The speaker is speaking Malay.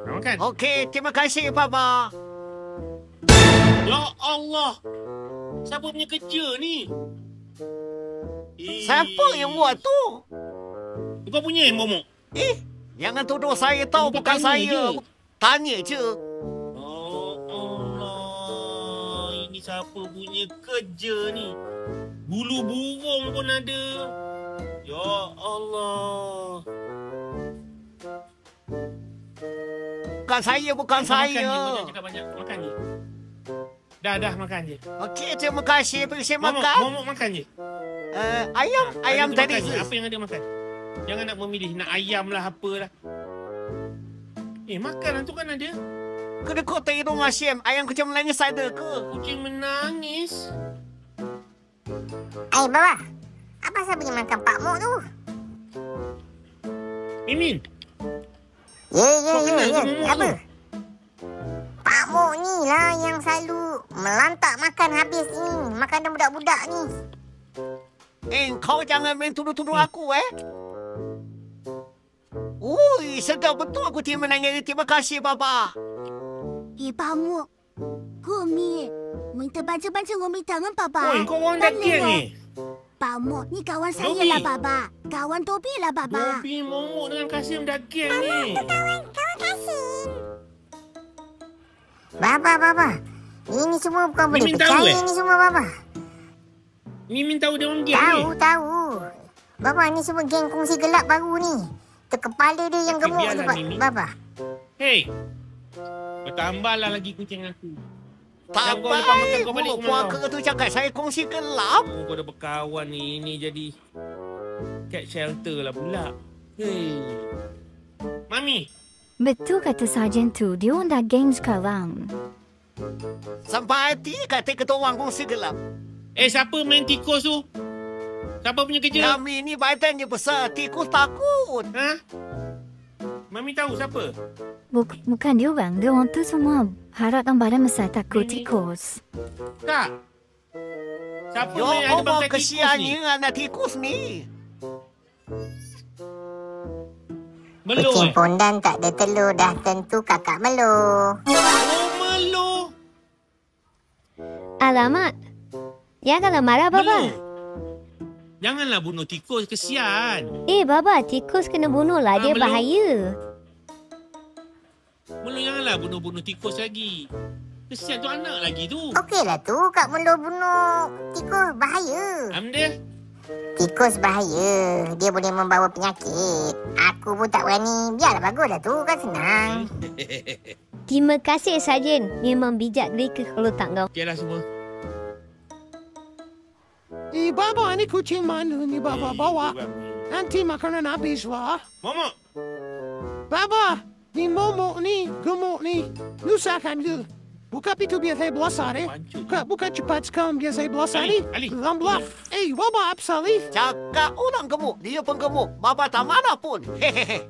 Makan. Okey, terima kasih, Baba. Ya Allah. Siapa punya kerja ni? Siapa yang buat tu? Kau punya Momok? Jangan tuduh saya tahu, Kau bukan tanya saya. je. Tanya je. Oh Allah. Ini siapa punya kerja ni? Bulu burung pun ada. Ya Allah. Bukan saya, bukan saya. Makan je, kau jangan cakap banyak. Makan je. Dah makan je. Okey, terima kasih. Pergi makan. Momok makan je. Ayam Ada tadi. makan je. Apa yang ada makan? Jangan nak memilih. Nak ayam lah, apalah. Makanan tu kan ada. Kena kau tidur Hashim. Ayam kucing menangis ada ke? Kucing menangis. Baba. Apa saya pergi makan Pak Mok tu? Mimin. Ya. Momok Apa? tu? Pak Mok ni lah yang selalu melantak makan habis ni. Makanan budak-budak ni. Kau jangan main tuduh-tuduh aku, Ui, sedap betul aku terima menangis. Terima kasih, Baba. Pak Mok. Gumi. Minta baca-baca gumi tangan, Baba. Oi, kau orang dah geng ni. Pak Mok ni kawan saya Tobi. lah, Baba. Kawan Tobi lah, Baba. Tobi, Momok dengan Kasim dah geng ni. Kawan Kasim. Baba. Ini semua bukan boleh Mimin tahu, percaya ni semua, Baba. Mimin tahu dia orang geng ni. Tahu. Baba, ni semua geng kongsi gelap baru ni. Kepala dia yang gemuk tu, biarlah, Mimi. Baba. Hei. Bertambahlah lagi kucing aku. Tak Kau lepas makan baik. kau balik rumah Puaka kau. tu cakap saya kongsi gelap. Kau dah berkawan ni. Ini jadi cat shelter lah pula. Hei. Mami. Betul kata Sarjan tu, dia orang dah geng sekarang. Sampai hati kata ketua orang kongsi gelap. Siapa main tikus tu? Siapa punya kerja? Kami ni badannya besar. Tikus takut. Ha? Mami tahu siapa? Bukan dia orang tu semua harapkan badan besar takut tikus. Tak. Siapa Yo, main ada kau bawa bangkai tikus ni? kesiannya anak tikus ni. Melo Kucing pondan tak ada telur dah tentu kakak melo. Oh, melo. Alamak. Janganlah marah, Baba. Melo. Janganlah bunuh tikus, kesian. Baba, tikus kena bunuh lah. Dia Melo. bahaya. Melo, janganlah bunuh-bunuh tikus lagi. Kesian tu anak lagi tu. Okeylah tu Kak Melo bunuh tikus bahaya. Dia. Tikus bahaya. Dia boleh membawa penyakit. Aku pun tak berani. Biarlah baguslah tu kan senang. Terima kasih, Sarjan. Memang bijak mereka kalau tak kau. Okeylah semua. Baba, ni kucing mana ni Baba bawa? Nanti makanan habis lah. Momok. Baba, ni momok ni, gemuk ni. Nusahkan dia. Buka pintu biar saya belasah Buka cepat sekarang biar saya belasah ni. Ali. Lambat. Baba, apa salih? Cakap orang gemuk. Dia pun gemuk. Baba tak mana pun. Hehehe.